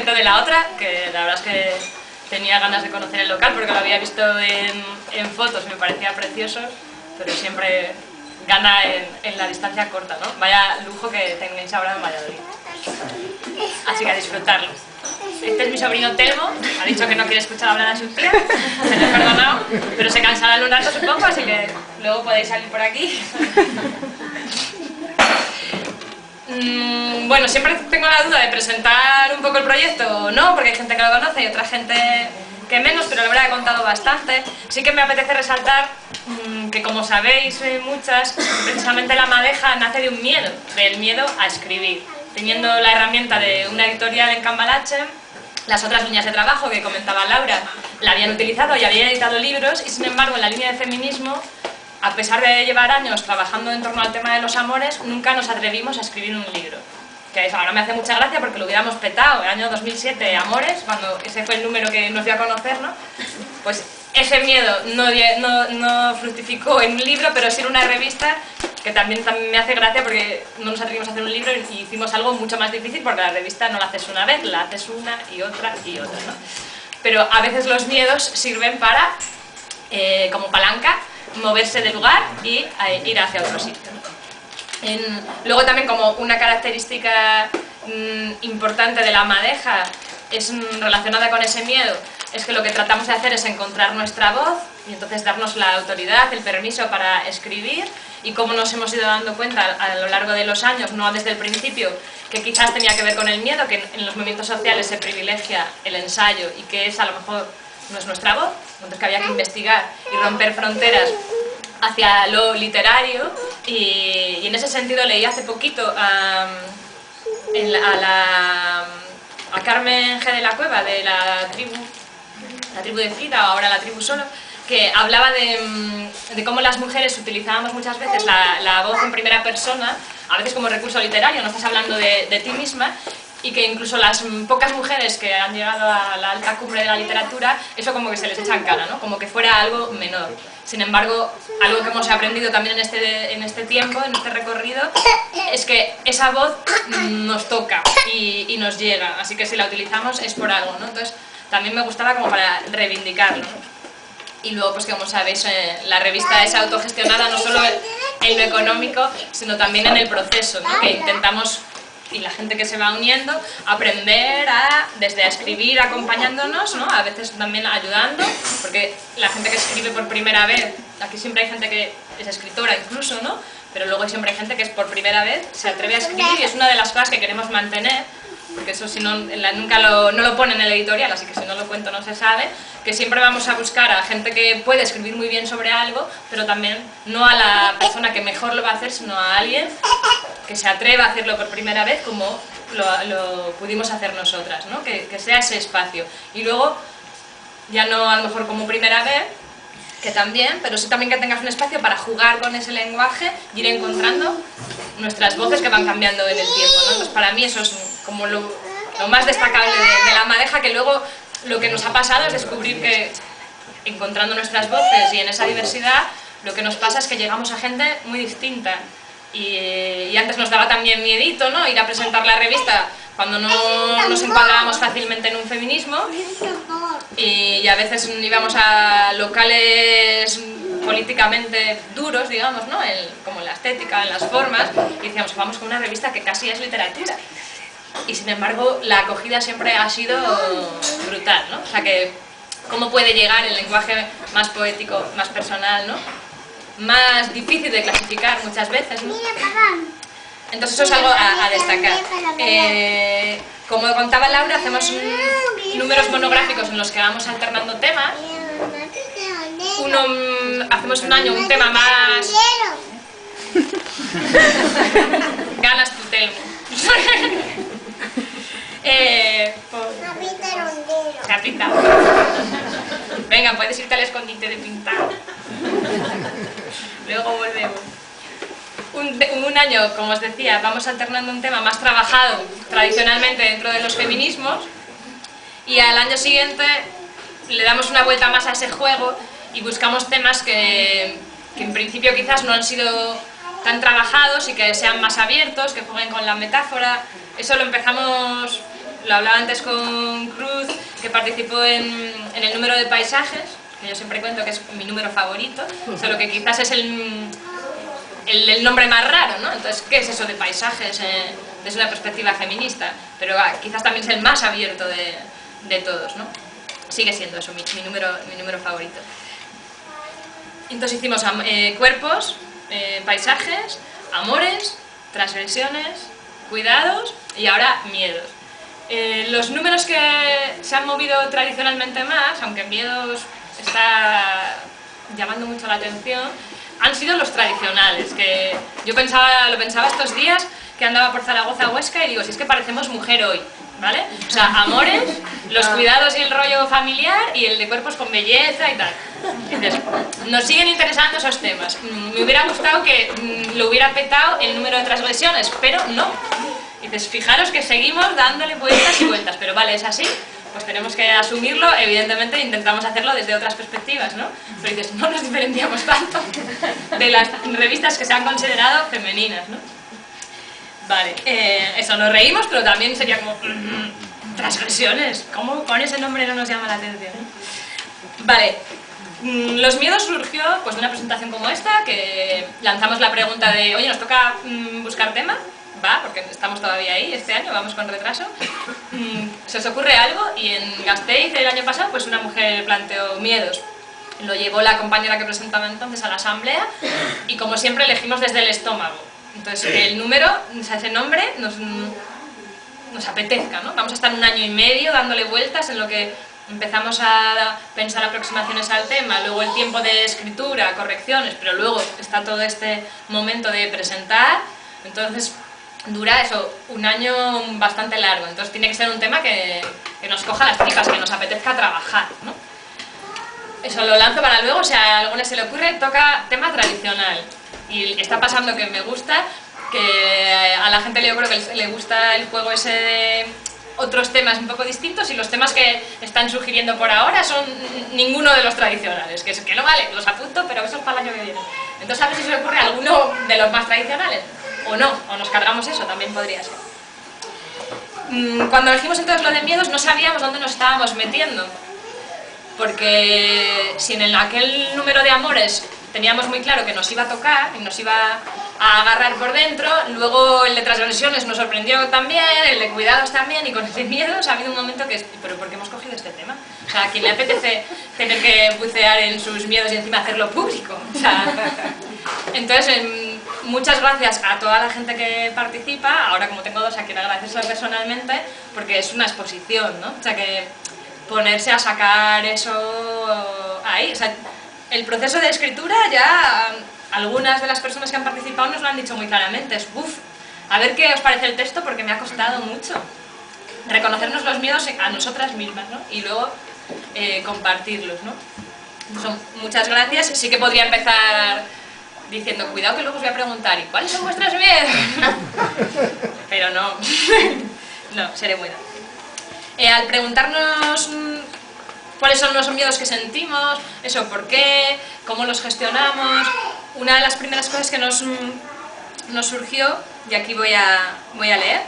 gente de la otra, que la verdad es que tenía ganas de conocer el local porque lo había visto en fotos y me parecía precioso, pero siempre gana en la distancia corta, ¿no? Vaya lujo que tenéis ahora en Valladolid. Así que a disfrutarlo. Este es mi sobrino Telmo, ha dicho que no quiere escuchar hablar a su tía, se lo he perdonado, pero se cansará en un rato supongo, así que luego podéis salir por aquí. Bueno, siempre tengo la duda de presentar un poco el proyecto o no, porque hay gente que lo conoce y otra gente que menos, pero la verdad he contado bastante. Sí que me apetece resaltar que, como sabéis muchas, precisamente La Madeja nace de un miedo, del miedo a escribir. Teniendo la herramienta de una editorial en Cambalache, las otras líneas de trabajo que comentaba Laura la habían utilizado y habían editado libros, y sin embargo en la línea de feminismo, a pesar de llevar años trabajando en torno al tema de los amores, nunca nos atrevimos a escribir un libro. Que ahora me hace mucha gracia porque lo hubiéramos petado el año 2007, Amores, cuando ese fue el número que nos dio a conocer, ¿no? Pues ese miedo no fructificó en un libro, pero sí en una revista, que también me hace gracia porque no nos atrevimos a hacer un libro y hicimos algo mucho más difícil, porque la revista no la haces una vez, la haces una y otra, ¿no? Pero a veces los miedos sirven para, como palanca, moverse del lugar y ir hacia otro sitio, ¿no? Luego también, como una característica importante de La Madeja es relacionada con ese miedo, es que lo que tratamos de hacer es encontrar nuestra voz y entonces darnos la autoridad, el permiso para escribir, y cómo nos hemos ido dando cuenta a lo largo de los años, no desde el principio, que quizás tenía que ver con el miedo, que en los movimientos sociales se privilegia el ensayo y que esa a lo mejor no es nuestra voz, entonces que había que investigar y romper fronteras hacia lo literario, y en ese sentido leí hace poquito a Carmen G. de la Cueva, de la tribu de Frida, o ahora la tribu solo, que hablaba de cómo las mujeres utilizábamos muchas veces la voz en primera persona, a veces como recurso literario, no estás hablando de ti misma, y que incluso las pocas mujeres que han llegado a la alta cumbre de la literatura, eso como que se les echa en cara, ¿no? Como que fuera algo menor. Sin embargo, algo que hemos aprendido también en este tiempo, en este recorrido, es que esa voz nos toca y nos llega, así que si la utilizamos es por algo, ¿no? Entonces también me gustaba como para reivindicarlo, ¿no? Y luego, pues como sabéis, la revista es autogestionada no solo en lo económico, sino también en el proceso, ¿no? Que intentamos, y la gente que se va uniendo, aprender desde a escribir acompañándonos, ¿no? A veces también ayudando, porque la gente que escribe por primera vez, aquí siempre hay gente que es escritora incluso, ¿no? Pero luego siempre hay gente que es por primera vez, se atreve a escribir, y es una de las cosas que queremos mantener, porque eso si no, nunca no lo pone en el editorial, así que si no lo cuento no se sabe, que siempre vamos a buscar a gente que puede escribir muy bien sobre algo, pero también no a la persona que mejor lo va a hacer, sino a alguien que se atreva a hacerlo por primera vez, como lo pudimos hacer nosotras, ¿no? Que sea ese espacio. Y luego, ya no a lo mejor como primera vez, que también, pero sí también que tengas un espacio para jugar con ese lenguaje y ir encontrando nuestras voces que van cambiando en el tiempo, ¿no? Entonces para mí eso es como lo más destacable de La Madeja, que luego lo que nos ha pasado es descubrir que encontrando nuestras voces y en esa diversidad, lo que nos pasa es que llegamos a gente muy distinta, y antes nos daba también miedito, ¿no? Ir a presentar la revista cuando no nos encuadrábamos fácilmente en un feminismo, y a veces íbamos a locales políticamente duros, digamos, ¿no? Como en la estética, en las formas, y decíamos, vamos con una revista que casi es literatura. Y sin embargo, la acogida siempre ha sido brutal, ¿no? O sea que, ¿cómo puede llegar el lenguaje más poético, más personal, ¿no? Más difícil de clasificar muchas veces, ¿no? Entonces eso es algo a destacar. Como contaba Laura, hacemos números monográficos en los que vamos alternando temas. Hacemos un año un tema más... Ganas tu Telmo. Capita. Venga, puedes irte al escondite de pintar. Luego volvemos. Un año, como os decía, vamos alternando un tema más trabajado tradicionalmente dentro de los feminismos, y al año siguiente le damos una vuelta más a ese juego y buscamos temas que en principio quizás no han sido tan trabajados y que sean más abiertos, que jueguen con la metáfora. Eso lo empezamos lo hablaba antes con Cruz, que participó en el número de paisajes, que yo siempre cuento que es mi número favorito, solo que quizás es el nombre más raro, ¿no? Entonces, ¿qué es eso de paisajes desde una perspectiva feminista? Pero quizás también es el más abierto de todos, ¿no? Sigue siendo eso, mi número favorito. Entonces hicimos cuerpos, paisajes, amores, transgresiones, cuidados y ahora miedos. Los números que se han movido tradicionalmente más, aunque miedos está llamando mucho la atención, han sido los tradicionales, que yo lo pensaba estos días, que andaba por Zaragoza, Huesca, y digo, si es que parecemos mujer hoy, ¿vale? O sea, amores, los cuidados y el rollo familiar, y el de cuerpos con belleza y tal. Entonces, nos siguen interesando esos temas. Me hubiera gustado que lo hubiera petado el número de transgresiones, pero no. Y dices, fijaros que seguimos dándole vueltas y vueltas, pero vale, es así, pues tenemos que asumirlo, evidentemente intentamos hacerlo desde otras perspectivas, ¿no? Pero dices, no nos diferenciamos tanto de las revistas que se han considerado femeninas, ¿no? Vale, eso, nos reímos, pero también sería como, transgresiones, ¿cómo con ese nombre no nos llama la atención? Vale, los miedos surgió pues de una presentación como esta, que lanzamos la pregunta de, oye, ¿nos toca buscar tema? Va, porque estamos todavía ahí este año, vamos con retraso. ¿Se os ocurre algo? Y en Gasteiz el año pasado pues una mujer planteó miedos. Lo llevó la compañera que presentaba entonces a la asamblea y como siempre elegimos desde el estómago. Entonces que el número, o sea, ese nombre nos apetezca, ¿no? Vamos a estar un año y medio dándole vueltas en lo que empezamos a pensar aproximaciones al tema, luego el tiempo de escritura, correcciones, pero luego está todo este momento de presentar, entonces dura eso, un año bastante largo, entonces tiene que ser un tema que nos coja las tripas, que nos apetezca trabajar, ¿no? Eso lo lanzo para luego, o sea, a alguna se le ocurre, toca tema tradicional. Y está pasando que me gusta, que a la gente yo creo que le gusta el juego ese de otros temas un poco distintos, y los temas que están sugiriendo por ahora son ninguno de los tradicionales, que no vale, los apunto, pero eso es para el año que viene. Entonces a ver si se le ocurre alguno de los más tradicionales, o no, o nos cargamos eso, también podría ser. Cuando elegimos entonces lo de miedos no sabíamos dónde nos estábamos metiendo, porque si en aquel número de amores teníamos muy claro que nos iba a tocar y nos iba a agarrar por dentro, luego el de transgresiones nos sorprendió también, el de cuidados también, y con el de miedos ha habido un momento que, ¿pero por qué hemos cogido este tema? O sea, ¿a quién le apetece tener que bucear en sus miedos y encima hacerlo público? O sea, entonces, muchas gracias a toda la gente que participa, ahora como tengo dos a quien agradecerlo personalmente, porque es una exposición, ¿no? O sea, que ponerse a sacar eso ahí, o sea, el proceso de escritura ya algunas de las personas que han participado nos lo han dicho muy claramente, es a ver qué os parece el texto porque me ha costado mucho reconocernos los miedos a nosotras mismas, ¿no? Y luego compartirlos, ¿no? Muchas gracias, sí que podría empezar diciendo, cuidado que luego os voy a preguntar, ¿y cuáles son vuestros miedos? Pero no, no, seré buena. Al preguntarnos cuáles son los miedos que sentimos, eso, por qué, cómo los gestionamos, una de las primeras cosas que nos surgió, y aquí voy a leer,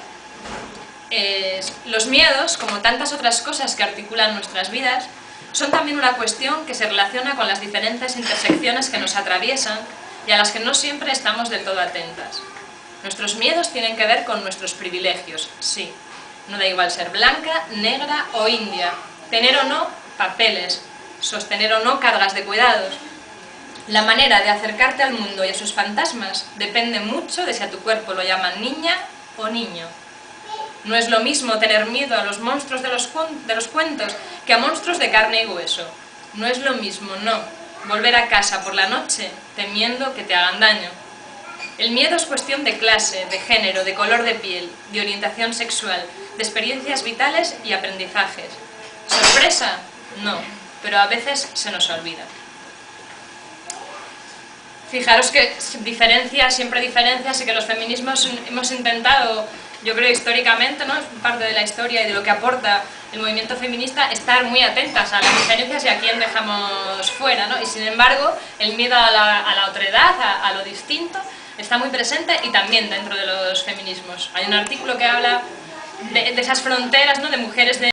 es los miedos, como tantas otras cosas que articulan nuestras vidas, son también una cuestión que se relaciona con las diferentes intersecciones que nos atraviesan y a las que no siempre estamos del todo atentas. Nuestros miedos tienen que ver con nuestros privilegios, sí. No da igual ser blanca, negra o india, tener o no papeles, sostener o no cargas de cuidados. La manera de acercarte al mundo y a sus fantasmas depende mucho de si a tu cuerpo lo llaman niña o niño. No es lo mismo tener miedo a los monstruos de los cuentos que a monstruos de carne y hueso. No es lo mismo, no, volver a casa por la noche temiendo que te hagan daño. El miedo es cuestión de clase, de género, de color de piel, de orientación sexual, de experiencias vitales y aprendizajes. ¿Sorpresa? No, pero a veces se nos olvida. Fijaros que diferencias, siempre diferencias, y que los feminismos hemos intentado, yo creo históricamente, ¿no? Es parte de la historia y de lo que aporta el movimiento feminista, estar muy atentas a las diferencias y a quién dejamos fuera, ¿no? Y sin embargo, el miedo a la otredad, a lo distinto, está muy presente y también dentro de los feminismos. Hay un artículo que habla de esas fronteras, ¿no? De mujeres de